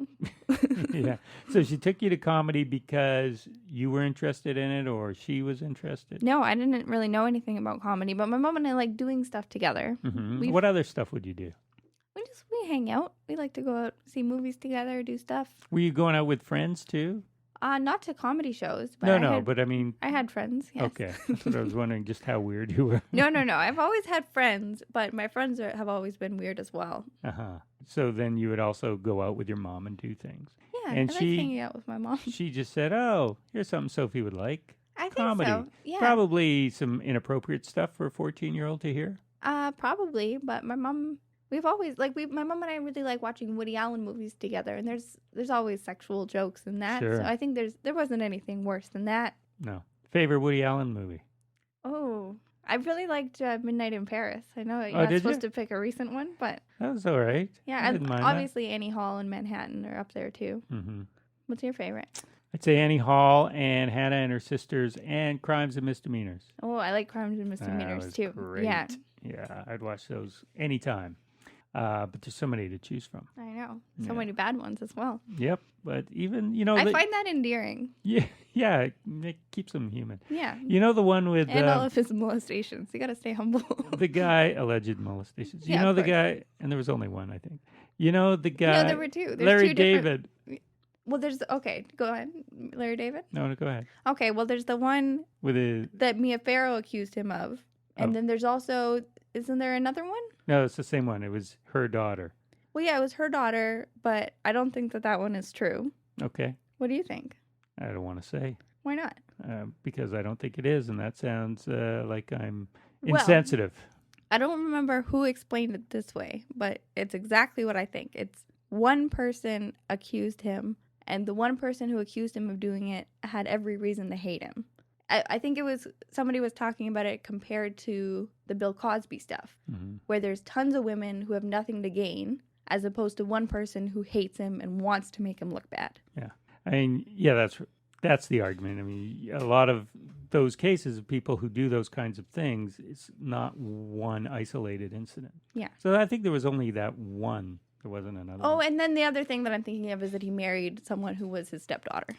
Yeah. So she took you to comedy because you were interested in it or she was interested? No, I didn't really know anything about comedy, but my mom and I like doing stuff together. Mm-hmm. What other stuff would you do? We hang out. We like to go out, see movies together, do stuff. Were you going out with friends too? Not to comedy shows, but But I mean... I had friends, yes. Okay. That's what I was wondering, just how weird you were. No. I've always had friends, but my friends have always been weird as well. Uh-huh. So then you would also go out with your mom and do things. Yeah, And I like she- hanging out with my mom. She just said, oh, here's something Sophie would like. I think Comedy. so. Yeah. Probably some inappropriate stuff for a 14-year-old to hear. Probably, but my mom... We've always my mom and I really like watching Woody Allen movies together, and there's always sexual jokes in that. Sure. So I think there wasn't anything worse than that. No. Favorite Woody Allen movie? Oh, I really liked Midnight in Paris. I know you're Oh, not did supposed you? to pick a recent one, but That was all right. yeah, I and didn't mind obviously Annie Hall and Manhattan are up there too. that. Mm-hmm. What's your favorite? I'd say Annie Hall and Hannah and Her Sisters and Crimes and Misdemeanors. Oh, I like Crimes and That Misdemeanors was too. Great. Yeah, Yeah, I'd watch those anytime. But there's so many to choose from. I know. So Yeah. many bad ones as well. Yep. But even, I find that endearing. yeah, it keeps them human. Yeah. You know the one with And all of his molestations. You got to stay humble. the guy, alleged molestations. You Yeah, know of the course. guy, and there was only one, I think. You know the guy. No, there were two. There's Larry two different- David. Well, okay, go ahead. Larry David? No, go ahead. Okay, well, there's the one With his, that Mia Farrow accused him of. And Oh. then there's also, isn't there another one? no, it's the same one. It was her daughter. Well, yeah, it was her daughter, but I don't think that one is true. Okay. What do you think? I don't want to say Why not? because I don't think it is, and that sounds like I'm Well, insensitive. I don't remember who explained it this way, but it's exactly what I think. It's one person accused him, and the one person who accused him of doing it had every reason to hate him. I think it was somebody was talking about it compared to the Bill Cosby stuff, Mhm. where there's tons of women who have nothing to gain, as opposed to one person who hates him and wants to make him look bad. Yeah. I mean, yeah, that's the argument. I mean, a lot of those cases of people who do those kinds of things, it's not one isolated incident. Yeah. So I think there was only that one. There wasn't another. Oh, one. and then the other thing that I'm thinking of is that he married someone who was his stepdaughter.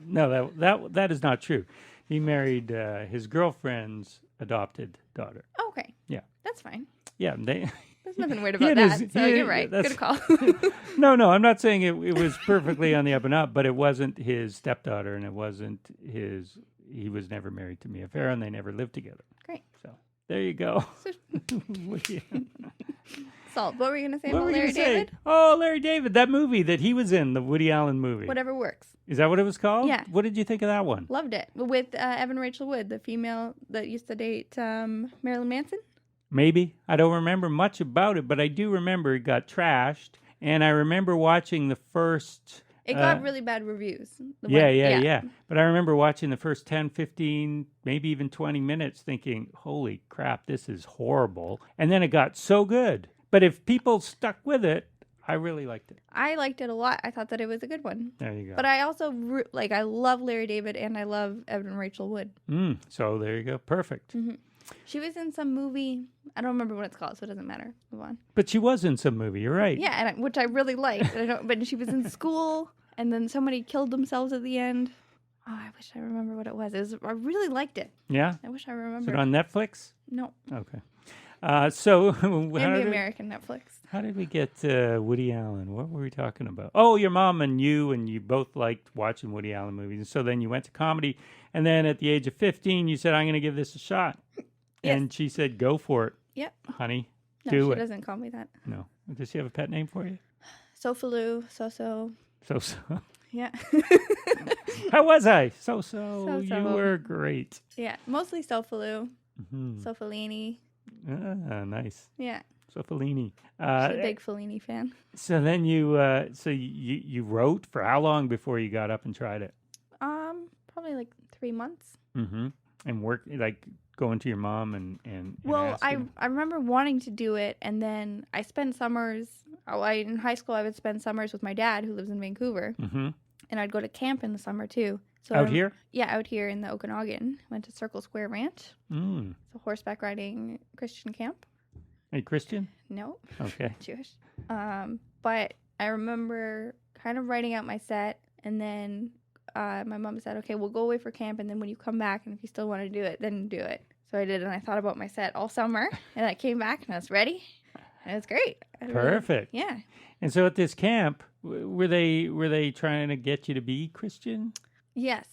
No, that is not true. He married his girlfriend's adopted daughter. Okay. Yeah. That's fine. Yeah, There's nothing weird about had that. his- So he- you're right. that's- Good call. No, I'm not saying it was perfectly on the up and up, but it wasn't his stepdaughter, and it wasn't his. He was never married to Mia Farrow, and they never lived together. Great. So there you go. Salt. What were you going to say What about were you Larry gonna say? David? Oh, Larry David, that movie that he was in, the Woody Allen movie. Whatever works. Is that what it was called? Yeah. What did you think of that one? Loved it. With Evan Rachel Wood, the female that used to date Marilyn Manson. Maybe. I don't remember much about it, but I do remember it got trashed, and I remember watching the first. It got really bad reviews. Yeah. But I remember watching the first 10, 15, maybe even 20 minutes thinking, holy crap, this is horrible. And then it got so good. But if people stuck with it, I really liked it. I liked it a lot. I thought that it was a good one. There you go. But I also, I love Larry David and I love Evan Rachel Wood. So there you go. Perfect. Mm-hmm. She was in some movie. I don't remember what it's called, so it doesn't matter. Move on. But she was in some movie. You're right. Yeah, and which I really liked. But she was in school, and then somebody killed themselves at the end. Oh, I wish I remember what it was. I really liked it. Yeah? I wish I Is remembered. it on Netflix? No, Okay. So maybe American Netflix. how did we get Woody Allen? What were we talking about? Oh, your mom and you both liked watching Woody Allen movies. And so then you went to comedy. And then at the age of 15, you said, I'm going to give this a shot. Yes. And she said, go for it, Yep. honey. No, Do she it. doesn't call me that. No. Does she have a pet name for you? Sofaloo, so. So. Yeah. How was I? So. You So. were great. Yeah, mostly Sofaloo, Mm-hmm. Sofalini. Nice. Yeah, So Fellini. she's a big Fellini fan. So then you wrote for how long before you got up and tried it? Probably like 3 months. Mm-hmm. And work like going to your mom and Well, asking. I remember wanting to do it, and then I spent summers. In high school, I would spend summers with my dad, who lives in Vancouver, Mm-hmm. and I'd go to camp in the summer too. So Out here? Yeah, out here in the Okanagan. Went to Circle Square Ranch. Mm. It's a horseback riding Christian camp. Are you Christian? No, Okay. Jewish. But I remember kind of writing out my set, and then my mom said, okay, we'll go away for camp, and then when you come back, and if you still want to do it, then do it. So I did, and I thought about my set all summer, and I came back, and I was ready, and it was great. Perfect. Yeah. And so at this camp, were they trying to get you to be Christian? Yes.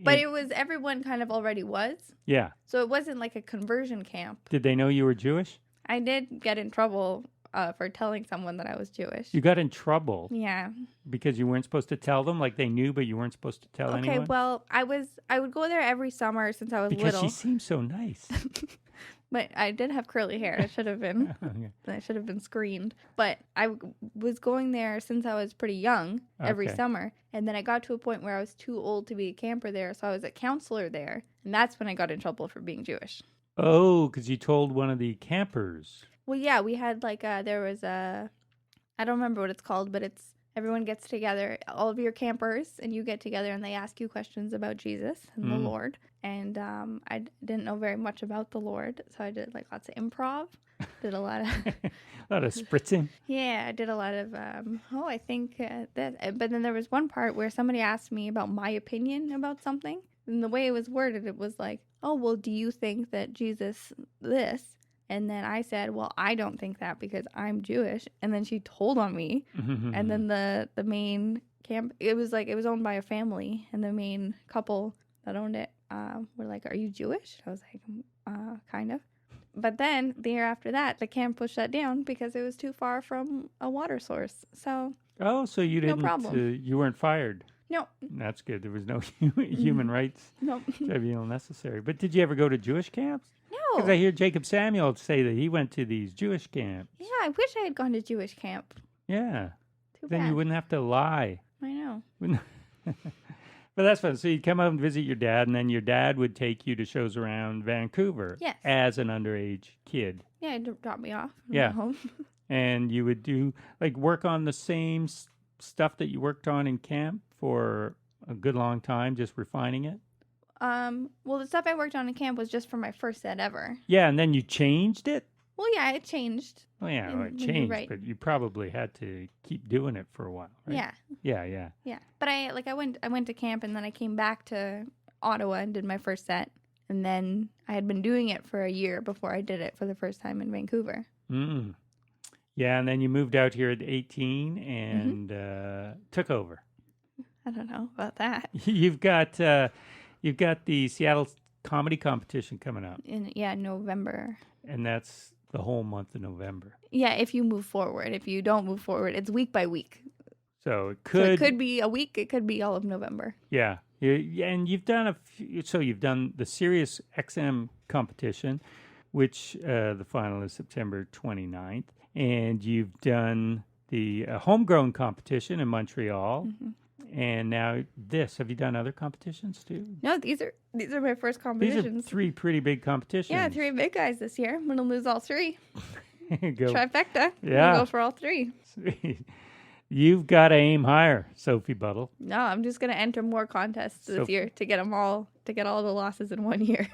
But it was, everyone kind of already was. Yeah. So it wasn't like a conversion camp. Did they know you were Jewish? I did get in trouble for telling someone that I was Jewish. You got in trouble Yeah. because you weren't supposed to tell them, like they knew, but you weren't supposed to tell Okay, anyone? well, I would go there every summer since I was Because little. she seems so nice. But I did have curly hair. It should have been. Okay. I should have been screened. But I was going there since I was pretty young every Okay. summer. And then I got to a point where I was too old to be a camper there. So I was a counselor there. And that's when I got in trouble for being Jewish. Oh, because you told one of the campers. Well, yeah, we had like there was I don't remember what it's called, but it's everyone gets together, all of your campers, and you get together and they ask you questions about Jesus and the Lord. And I didn't know very much about the Lord, so I did like lots of improv. Did a lot of A lot of spritzing. yeah, I did a lot of I think that. But then there was one part where somebody asked me about my opinion about something, and the way it was worded, it was like, "Oh, well, do you think that Jesus this?" And then I said, well, I don't think that because I'm Jewish. And then she told on me. And then the main camp, it was owned by a family. And the main couple that owned it were like, are you Jewish? I was like, kind of. But then the year after that, the camp was shut down because it was too far from a water source. So, Oh, so you No didn't, problem. you weren't fired. no, That's good. There was no human rights no, tribunal necessary. But did you ever go to Jewish camps? Because no. I hear Jacob Samuel say that he went to these Jewish camps. Yeah, I wish I had gone to Jewish camp. Yeah. Too Then bad. you wouldn't have to lie. I know. But that's fun. So you'd come out and visit your dad, and then your dad would take you to shows around Vancouver Yes. as an underage kid. Yeah, it dropped me off. and Yeah. went home. And you would do, like, work on the same stuff that you worked on in camp for a good long time, just refining it. Well, the stuff I worked on in camp was just for my first set ever. Yeah, and then you changed it? Well, yeah, it changed. Well, yeah, well, it You're changed, right. but you probably had to keep doing it for a while, right? Yeah, Yeah. yeah. But I went to camp and then I came back to Ottawa and did my first set. And then I had been doing it for a year before I did it for the first time in Vancouver. Mm. Yeah, and then you moved out here at 18 and took over. I don't know about that. You've got the Seattle comedy competition coming up, In November. and that's the whole month of November. Yeah, if you move forward. If you don't move forward, it's week by week. So it So it could be a week. It could be all of November. Yeah, and you've done you've done the Sirius XM competition, which the final is September 29th, and you've done the homegrown competition in Montreal, and now this. Have you done other competitions too? No, these are my first These competitions. are 3 pretty big competitions. Yeah, 3 big guys this year. I'm gonna lose all 3. Go. Trifecta. I'm Yeah. gonna go for all 3. You've got to aim higher, Sophie Buddle. No, I'm just gonna enter more contests this year to get all the losses in 1 year.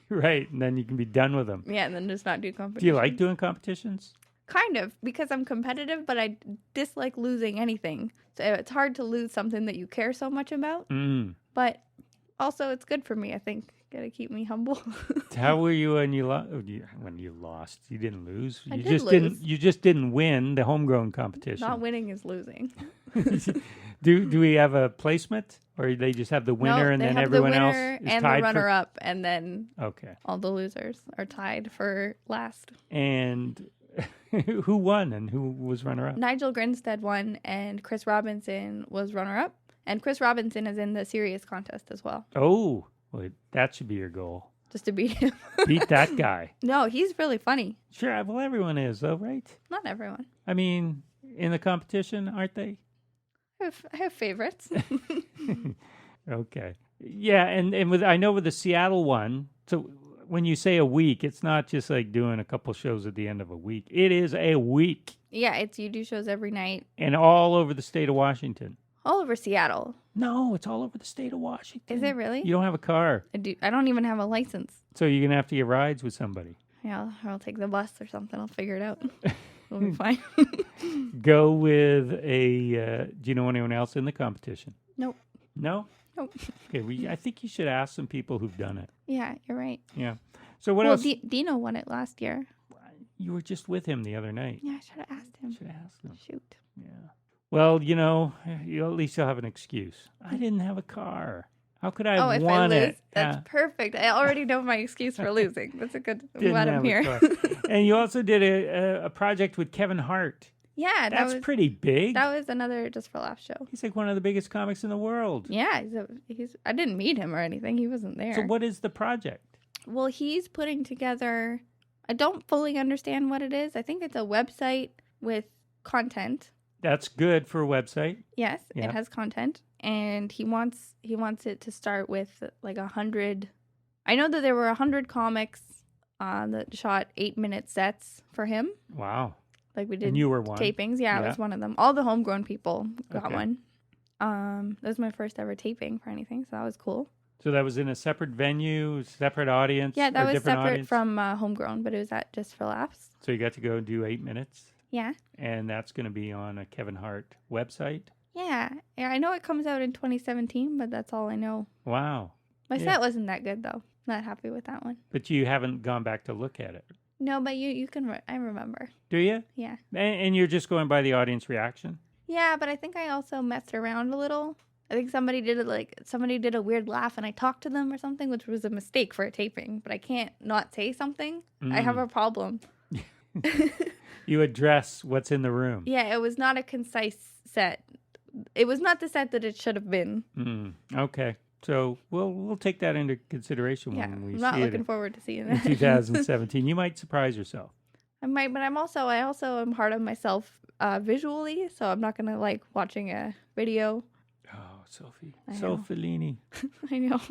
Right, and then you can be done with them. Yeah, and then just not do competitions. Do you like doing competitions? Kind of, because I'm competitive, but I dislike losing anything. So it's hard to lose something that you care so much about. But also, it's good for me, I think. Gotta keep me humble. How were you when you lost? When you lost, you didn't lose. I You did just lose. didn't. You just didn't win the homegrown competition. Not winning is losing. Do we have a placement, or they just have the winner No, and they then have everyone the else winner is and tied the runner-up, and then Okay. all the losers are tied for last. And who won and who was runner-up? Nigel Grinstead won, and Chris Robinson was runner-up. And Chris Robinson is in the Sirius contest as well, Oh, well, that should be your goal. just to beat him. Beat that guy. No, he's really funny. Sure. Well, everyone is, though, right? Not everyone. I mean, in the competition, aren't they? I have favorites. Okay. Yeah, and I know with the Seattle one, so when you say a week, it's not just like doing a couple shows at the end of a week. It is a week, Yeah, you do shows every night and all over the state of Washington. all over Seattle. No, it's all over the state of Washington. Is it really? You don't have a car, I don't even have a license. so you're gonna have to get rides with somebody. Yeah, I'll take the bus or something. I'll figure it out. We'll be fine. Go with a. Do you know anyone else in the competition? Nope. No. Nope. Okay. I think you should ask some people who've done it. Yeah, you're right. Yeah. So what Well, else? Dino won it last year. You were just with him the other night. Yeah, I should have asked him. Should ask him. Shoot. Yeah. Well, you at least you'll have an excuse. I didn't have a car. How could I Oh, have if I won lose, it? that's perfect. I already know my excuse for losing. That's a good. I'm Didn't glad have I'm a here. car. And you also did a project with Kevin Hart. Yeah, That's pretty big. that was another Just for Laughs show. He's like one of the biggest comics in the world. Yeah, he's. I didn't meet him or anything. He wasn't there. So what is the project? Well, he's putting together. I don't fully understand what it is. I think it's a website with content. That's good for a website. Yes, Yeah. it has content, and he wants it to start with like 100. I know that there were 100 comics that shot 8-minute sets for him. Wow. Like we did And you were one. tapings. Yeah, I Yeah. was one of them. All the homegrown people got Okay. one. That was my first ever taping for anything, so that was cool. So that was in a separate venue, separate audience? Yeah, that or was different separate audience? from homegrown, but it was at Just for Laughs. So you got to go and do 8 minutes? Yeah. And that's going to be on a Kevin Hart website? Yeah, I know it comes out in 2017, but that's all I know. Wow. My Yeah. set wasn't that good though. Not happy with that one. But you haven't gone back to look at it. No, but you can. I remember. Do you? Yeah. And you're just going by the audience reaction? Yeah, but I think I also messed around a little. I think somebody did a weird laugh and I talked to them or something, which was a mistake for a taping. But I can't not say something. I have a problem. You address what's in the room. Yeah, it was not a concise set. It was not the set that it should have been. Okay. So we'll take that into consideration Yeah, when we I'm not see looking it forward to seeing in that. 2017. You might surprise yourself. I might, but I also am hard on myself visually, so I'm not gonna like watching a video. Oh, Sophie. I know. Sophie Fellini. I know.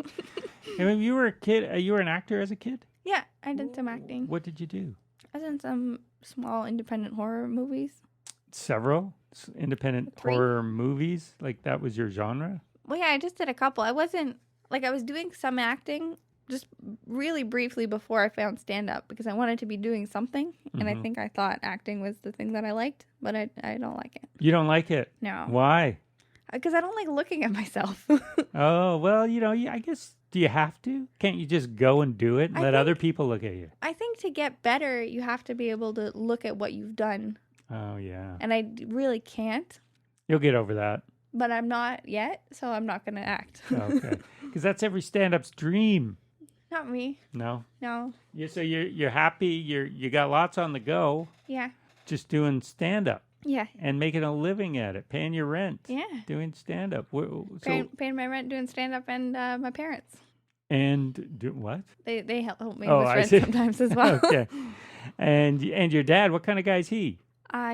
And when you were a kid, you were an actor as a kid? Yeah, I did some acting. What did you do? I was in some small independent horror movies. Several independent 3. horror movies? Like that was your genre? Well, yeah, I just did a couple. I wasn't like I was doing some acting just really briefly before I found stand up because I wanted to be doing something, and I think I thought acting was the thing that I liked, but I don't like it. You don't like it? No, Why? because I don't like looking at myself. Oh, well, I guess, do you have to? Can't you just go and do it and I let think- other people look at you? I think to get better, you have to be able to look at what you've done Oh, yeah. And I really can't, You'll get over that. but I'm not yet, so I'm not going to act. Okay. Because that's every stand-up's dream. Not me. No? No. So you're happy. You got lots on the go. Yeah. Just doing stand-up Yeah. and making a living at it, paying your rent. Yeah. Doing stand-up. Paying my rent, doing stand-up, and my parents. And do what? They help me Oh, with I rent see. sometimes as well. Okay. And your dad, what kind of guy is he?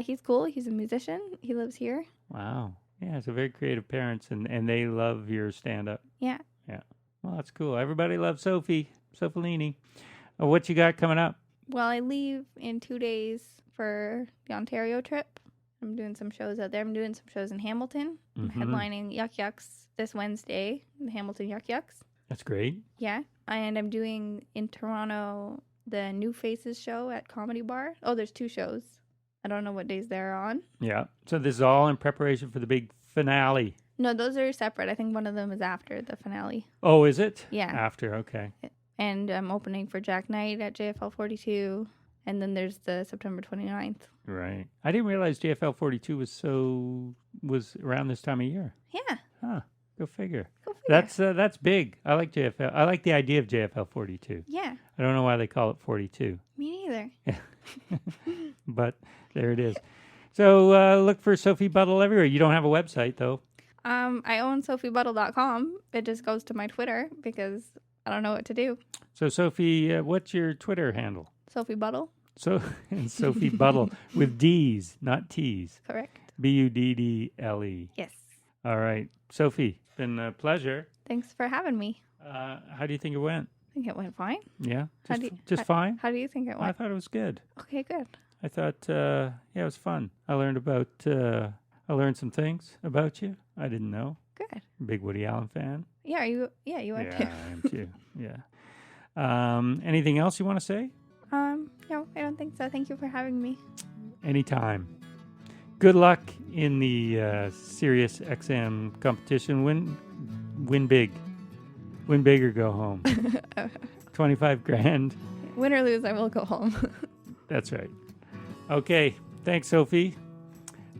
He's cool. He's a musician. He lives here. Wow. Yeah, so very creative parents, and they love your stand-up. Yeah. Yeah. Well, that's cool. Everybody loves Sophie Fellini. What you got coming up? Well, I leave in 2 days for the Ontario trip. I'm doing some shows out there. I'm doing some shows in Hamilton. I'm headlining Yuck Yucks this Wednesday, the Hamilton Yuck Yucks. That's great. Yeah. And I'm doing in Toronto the New Faces show at Comedy Bar. Oh, there's 2 shows. I don't know what days they're on. Yeah. So this is all in preparation for the big finale. No, those are separate. I think one of them is after the finale. Oh, is it? Yeah. After, okay. And I'm opening for Jack Knight at JFL 42. And then there's the September 29th. Right. I didn't realize JFL 42 was around this time of year. Yeah. Huh. Go figure. Go figure. That's big. I like JFL. I like the idea of JFL 42. Yeah. I don't know why they call it 42. Me neither. But there it is. So look for Sophie Buddle everywhere. You don't have a website, though. I own SophieBuddle.com. It just goes to my Twitter because I don't know what to do. So, Sophie, what's your Twitter handle? Sophie Buddle. So, and Sophie Buddle with D's, not T's. Correct. Buddle. Yes. All right. Sophie, it's been a pleasure. Thanks for having me. How do you think it went? I think it went fine. Yeah? How Fine? How do you think it I went? thought it was good. Okay, good. I thought, yeah, it was fun. I learned some things about you I didn't know. Good. Big Woody Allen fan. Yeah, you are Yeah, too. I am too. Yeah. Anything else you want to say? No, I don't think so. Thank you for having me. Anytime. Good luck in the Sirius XM competition. Win big. Win big or go home. 25 grand. Win or lose, I will go home. That's right. Okay. Thanks, Sophie.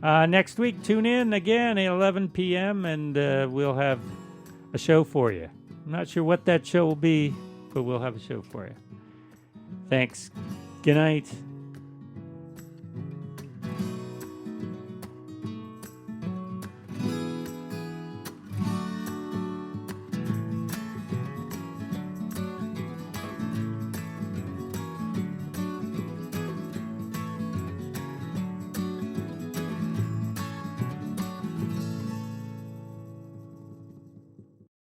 Next week, tune in again at 11 p.m. and we'll have a show for you. I'm not sure what that show will be, but we'll have a show for you. Thanks. Good night.